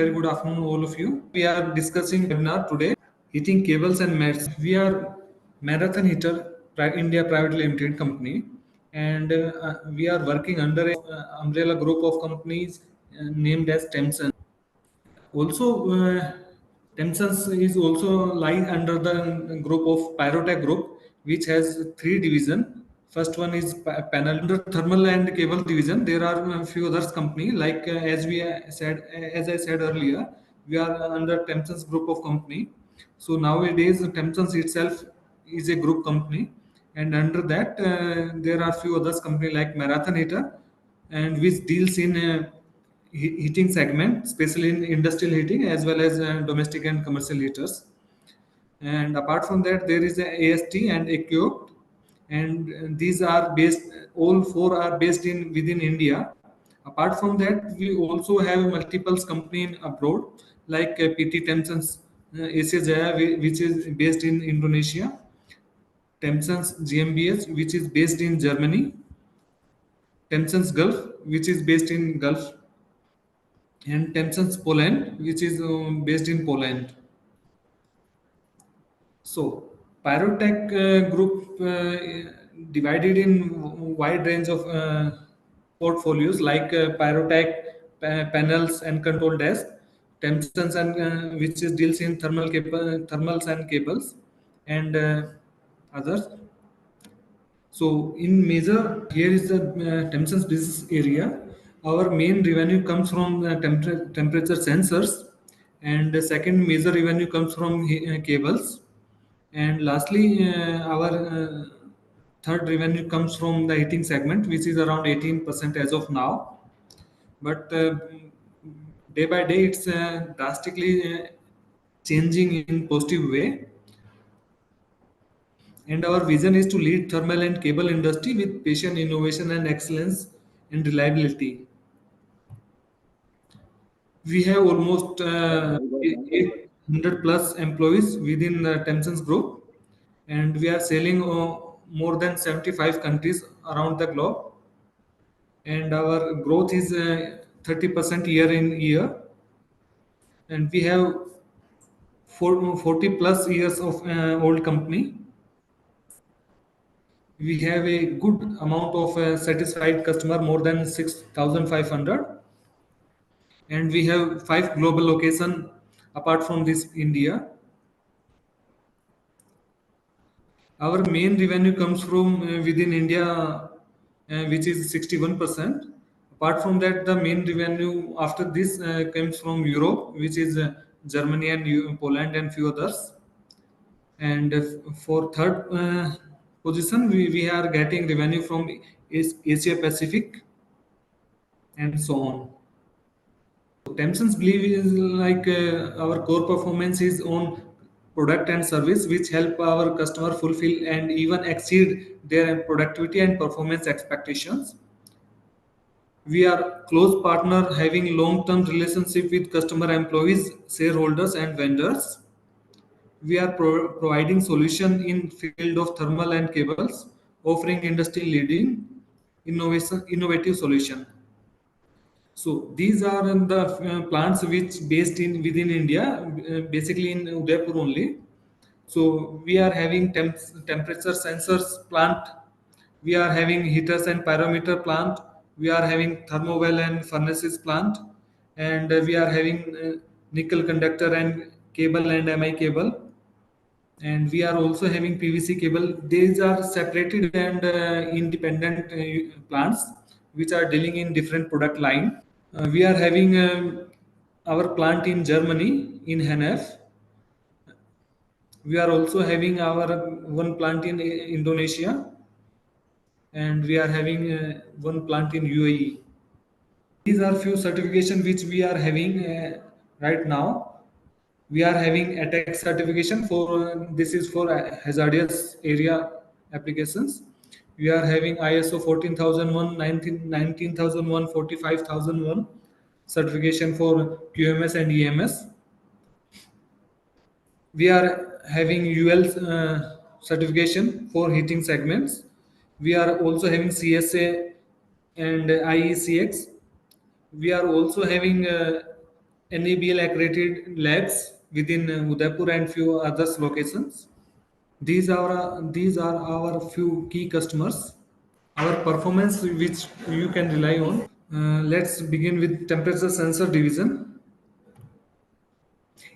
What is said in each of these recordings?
Very good afternoon, all of you. We are discussing webinar today, heating cables and mats. We are Marathon Heater India Private Limited company, and we are working under a umbrella group of companies named as Tempsens. Also, Tempsens is also lying under the group of Pyrotech Group, which has three division. First one is panel under thermal and cable division. There are a few others company like as I said earlier, we are under Tempsens group of company. So nowadays, Tempsens itself is a group company, and under that there are few others company like Marathon Heater, and which deals in heating segment, especially in industrial heating as well as domestic and commercial heaters. And apart from that, there is a AST and AQOP, and these are based. All four are based in within India. Apart from that, we also have multiple company in abroad like PT Tempsens Asia Jaya, which is based in Indonesia, Tempsens GmbH, which is based in Germany, Tempsens Gulf, which is based in Gulf, and Tempsens Poland, which is based in Poland. So, Pyrotech group divided in wide range of portfolios like Pyrotech panels and control desk, Tempsens and which is deals in thermals and cables, and others. So in major, here is the Tempsens business area. Our main revenue comes from temperature sensors, and the second major revenue comes from cables, and lastly, our third revenue comes from the heating segment, which is around 18% as of now. But day by day, it's drastically changing in positive way. And our vision is to lead thermal and cable industry with patient innovation and excellence and reliability. We have almost 800 plus employees within the Tempsens group, and we are selling more than 75 countries around the globe. And our growth is 30% year in year, and we have 40 plus years of old company. We have a good amount of satisfied customer, more than 6,500, and we have 5 global location apart from this India. Our main revenue comes from within India, which is 61%. Apart from that, the main revenue after this comes from Europe, which is Germany and Poland and few others. And for third position, we are getting revenue from Asia Pacific and so on. Tempsons believe is like our core performance is on product and service which help our customer fulfill and even exceed their productivity and performance expectations. We are close partner having long-term relationship with customer, employees, shareholders, and vendors. We are providing solution in field of thermal and cables, offering industry leading innovative solution. So these are the plants which based in within India, basically in Udaipur only. So we are having temperature sensors plant, we are having heaters and pyrometer plant, we are having thermowell and furnaces plant, and we are having nickel conductor and cable and MI cable, and we are also having PVC cable. These are separated and independent plants which are dealing in different product line. We are having our plant in Germany in Hennef. We are also having our one plant in Indonesia, and we are having one plant in UAE. These are few certification which we are having right now. We are having ATEX certification for this is for hazardous area applications. We are having ISO 14001, 19001, 45001 certification for QMS and EMS. We are having UL certification for heating segments. We are also having CSA and IECX. We are also having NABL accredited labs within Udaipur and few other locations. These are our few key customers. Our performance, which you can rely on. Let's begin with temperature sensor division.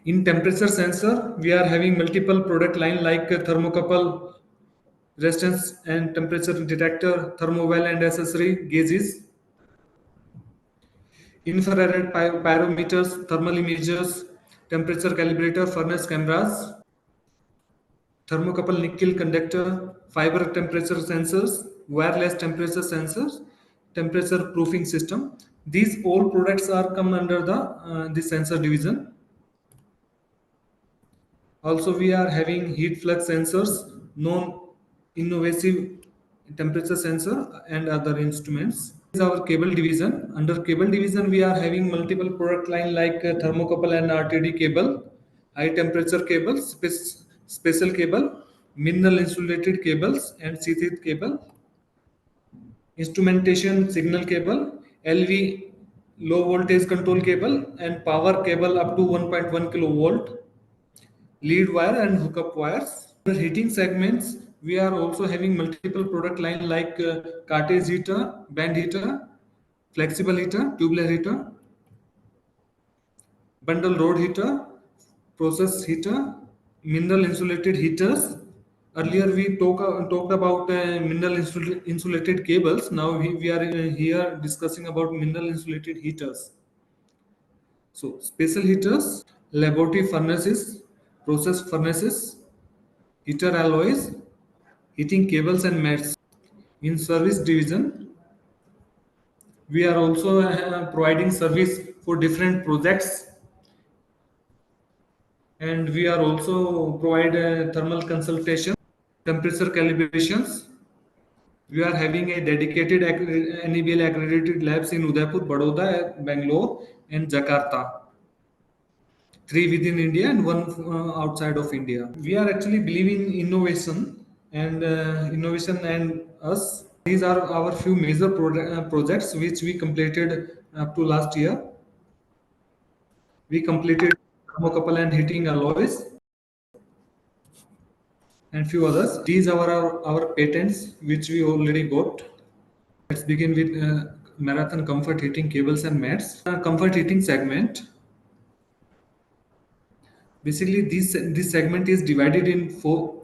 In temperature sensor, we are having multiple product line like thermocouple, resistance and temperature detector, thermowell and accessory gauges, infrared pyrometers, thermal imagers, temperature calibrator, furnace cameras, thermocouple nickel conductor, fiber temperature sensors, wireless temperature sensors, temperature proofing system. These all products are come under the sensor division. Also, we are having heat flux sensors, non-invasive temperature sensor, and other instruments. This is our cable division. Under cable division, we are having multiple product line like thermocouple and RTD cable, high temperature cable, special cable, mineral insulated cables, and sheathed cable, instrumentation signal cable, LV low voltage control cable, and power cable up to 1.1 kilovolt, lead wire and hookup wires. For heating segments, we are also having multiple product line like cartridge heater, band heater, flexible heater, tubular heater, bundle rod heater, process heater, mineral insulated heaters. Earlier we talked about mineral insulated cables. Now we are here discussing about mineral insulated heaters. So special heaters, laboratory furnaces, process furnaces, heater alloys, heating cables and mats. In service division, we are also providing service for different projects, and we are also provide thermal consultation, temperature calibrations. We are having a dedicated NABL accredited labs in Udaipur, Baroda, Bangalore, and Jakarta. 3 within India and 1 outside of India. We are actually believing innovation and us. These are our few major projects which we completed up to last year. We completed thermocouple and heating alloys and few others. These are our patents which we already got. Let's begin with marathon comfort heating cables and mats. Comfort heating segment. Basically, this segment is divided in four.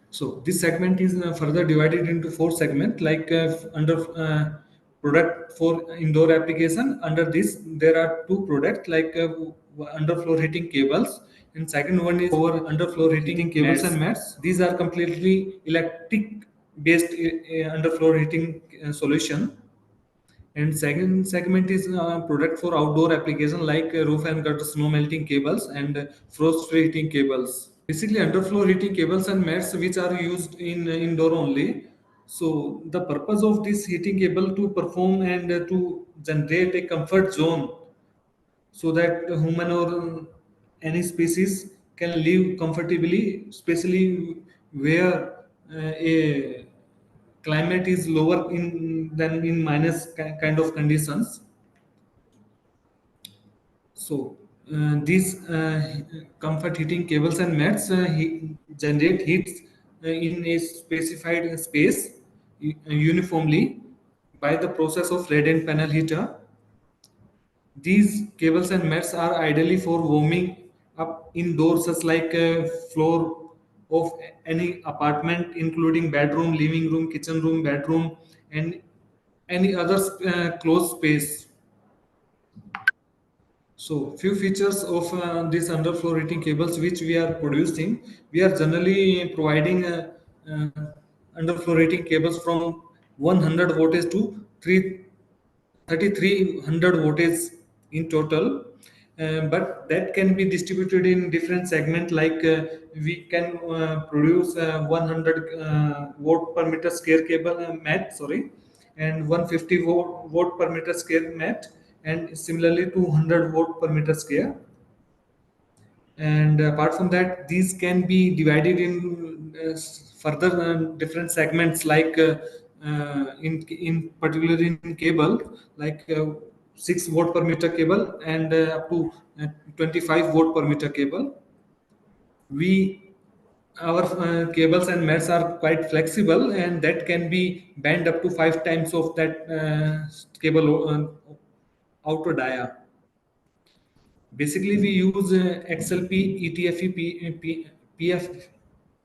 So this segment is further divided into four segments. Like under product for indoor application, under this there are two products like underfloor heating cables, and second one is for underfloor heating cables and mats. These are completely electric based underfloor heating solution. And second segment is product for outdoor application like roof and gutter snow melting cables and frost free heating cables. Basically, underfloor heating cables and mats which are used in indoor only. So the purpose of this heating cable to perform and to generate a comfort zone so that a human or any species can live comfortably, especially where a climate is lower in than in minus kind of conditions. So these comfort heating cables and mats generate heat in a specified space uniformly by the process of radiant panel heater. These cables and mats are ideally for warming up indoors, such like a floor of any apartment, including bedroom, living room, kitchen room, bedroom, and any other closed space. So, few features of these underfloor heating cables which we are producing. We are generally providing uh, underfloor heating cables from 100 voltage to 3300 voltage in total. But that can be distributed in different segments. Like we can produce 100 watt per meter square cable mat, sorry, and 150 watt per meter square mat, and similarly 200 watt per meter square. And apart from that, these can be divided in further different segments like in particular in cable, like 6 watt per meter cable and up to 25 watt per meter cable. We our cables and mats are quite flexible, and that can be bent up to 5 times of that cable outer dia. Basically, we use XLP, ETFE, PF,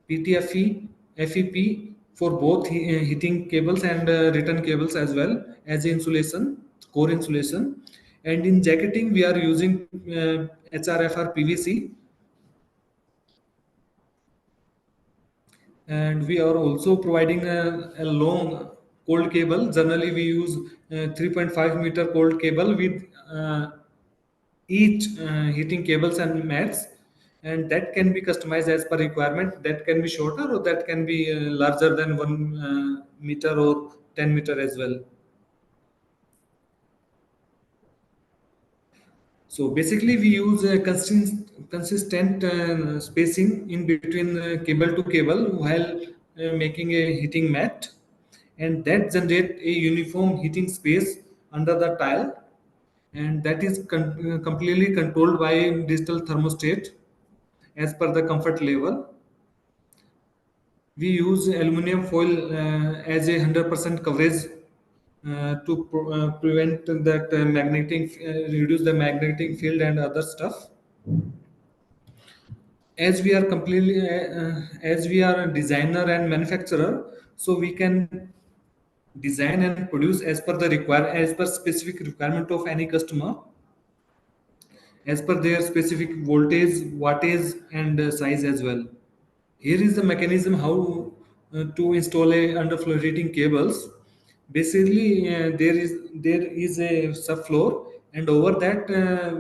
PTFE, FEP for both heating cables and return cables as well as insulation, core insulation. And in jacketing, we are using HRFR PVC, and we are also providing a long cold cable. Generally, we use 3.5 meter cold cable with each heating cables and mats, and that can be customized as per requirement. That can be shorter or that can be larger than 1 meter or 10 meter as well. So basically, we use a consistent spacing in between cable to cable while making a heating mat, and that generate a uniform heating space under the tile, and that is completely controlled by digital thermostat as per the comfort level. We use aluminum foil as a 100% coverage to prevent that reduce the magnetic field and other stuff. As we are as we are a designer and manufacturer, so we can design and produce as per specific requirement of any customer, as per their specific voltage, wattage, and size as well. Here is the mechanism how to install a underfloor heating cables. Basically, there is a subfloor, and over that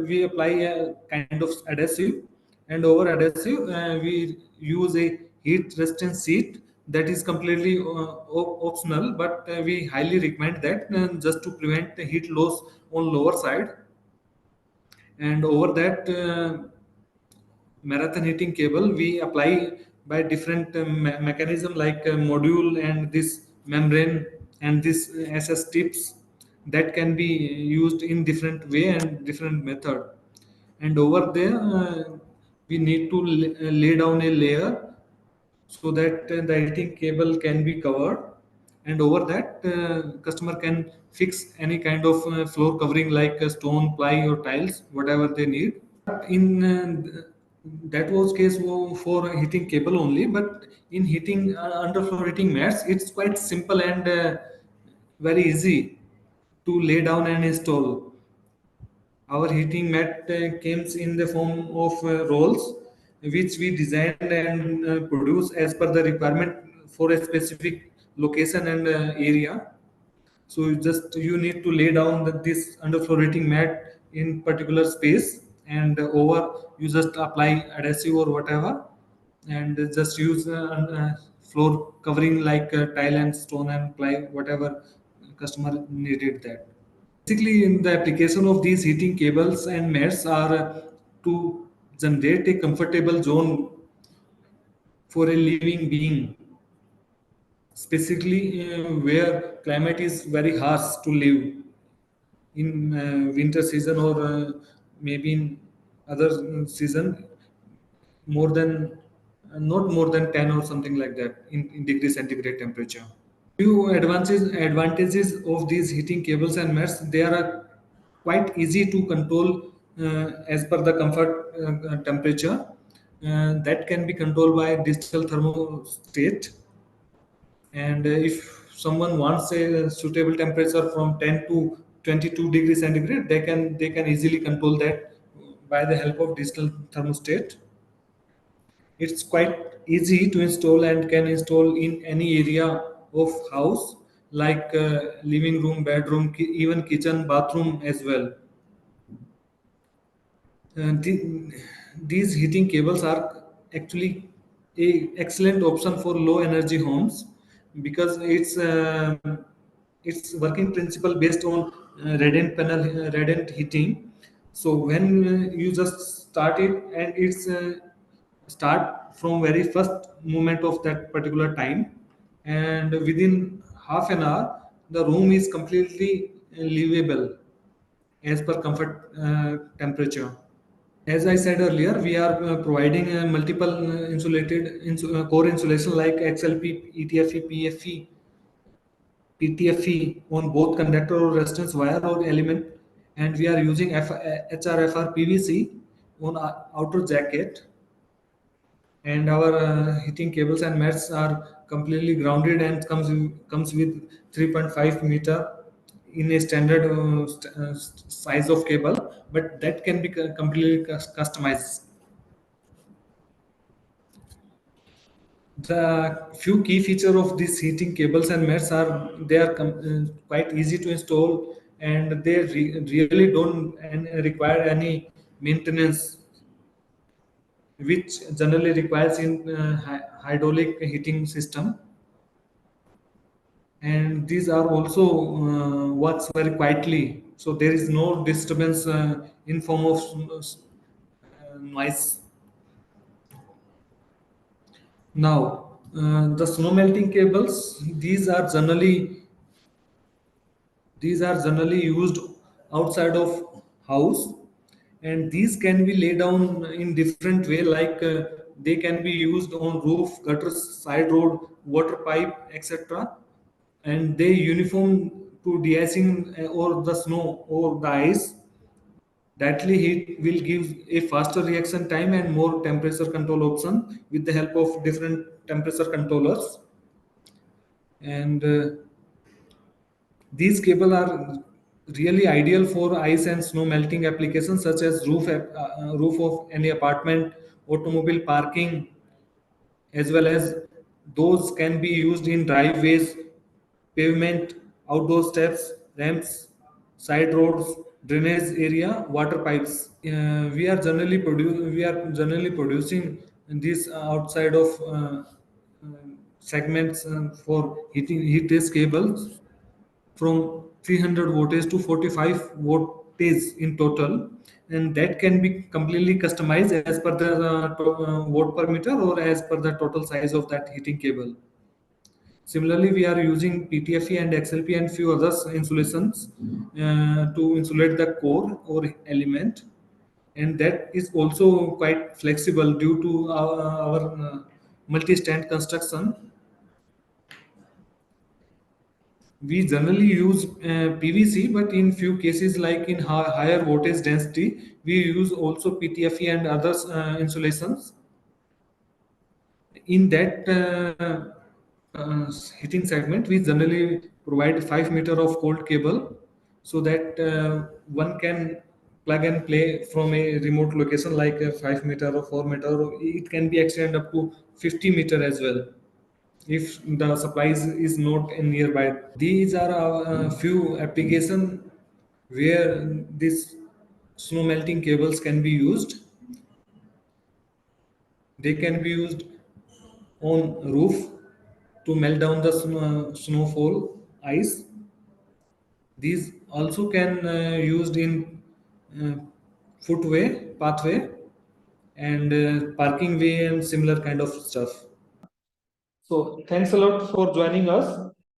we apply a kind of adhesive, and over adhesive we use a heat resistant sheet that is completely optional, but we highly recommend that just to prevent the heat loss on lower side. And over that marathon heating cable we apply by different mechanism like module and this membrane and this SS tips that can be used in different way and different method. And over there we need to lay down a layer so that the heating cable can be covered, and over that customer can fix any kind of floor covering like stone, ply or tiles, whatever they need. In that was case for heating cable only, but in heating underfloor heating mats, it's quite simple and very easy to lay down and install. Our heating mat comes in the form of rolls, which we design and produce as per the requirement for a specific location and area. So you need to lay down this underfloor heating mat in particular space, and over you just apply adhesive or whatever, and just use floor covering like tile and stone and ply, whatever customer needed that. Basically, in the application of these heating cables and mats are to generate a comfortable zone for a living being, specifically where climate is very harsh to live in winter season or maybe in other season, more than not more than 10 or something like that in degree centigrade temperature. Few advantages of these heating cables and mats, they are quite easy to control as per the comfort temperature that can be controlled by digital thermostat. And if someone wants a suitable temperature from 10 to 22 degrees centigrade, they can easily control that by the help of digital thermostat. It's quite easy to install and can install in any area of house like living room, bedroom, even kitchen, bathroom as well. Uh, the, these heating cables are actually a excellent option for low energy homes because it's working principle based on radiant heating. So when you just start it, and it's start from very first moment of that particular time, and within half an hour the room is completely livable. as per comfort temperature. As I said earlier, we are providing multiple core insulation like XLP, ETFE, PFE, PTFE on both conductor or resistance wire or element, and we are using HRFR PVC on outer jacket, and our heating cables and mats are completely grounded and comes with 3.5 meter in a standard size of cable, but that can be completely customized. The few key feature of these heating cables and mats are they are quite easy to install, and they really don't require any maintenance, which generally requires in hydraulic heating system. And these are also works very quietly, so there is no disturbance in form of noise. Now the snow melting cables, these are generally used outside of house, and these can be laid down in different way, like they can be used on roof, gutters, side road, water pipe, etc., and they uniform to de-icing or the snow or the ice. Directly heat will give a faster reaction time and more temperature control option with the help of different temperature controllers. And these cables are really ideal for ice and snow melting applications such as roof of any apartment, automobile parking, as well as those can be used in driveways, pavement, outdoor steps, ramps, side roads, drainage area, water pipes. We are generally producing these outside of segments for heat trace cables from 300 voltage to 45 voltage in total, and that can be completely customized as per the watt per meter or as per the total size of that heating cable. Similarly, we are using PTFE and XLP and few other insulations to insulate the core or element, and that is also quite flexible due to our multi-stand construction. We generally use PVC, but in few cases, like in higher voltage density, we use also PTFE and other insulations. In that heating segment, we generally provide 5 meter of cold cable so that one can plug and play from a remote location like a 5 meter or 4 meter, or it can be extended up to 50 meter as well if the supplies is not nearby. These are a few applications where these snow melting cables can be used. They can be used on roof to melt down the snowfall ice. These also can used in uh, footway, pathway, and parking way and similar kind of stuff. So thanks a lot for joining us.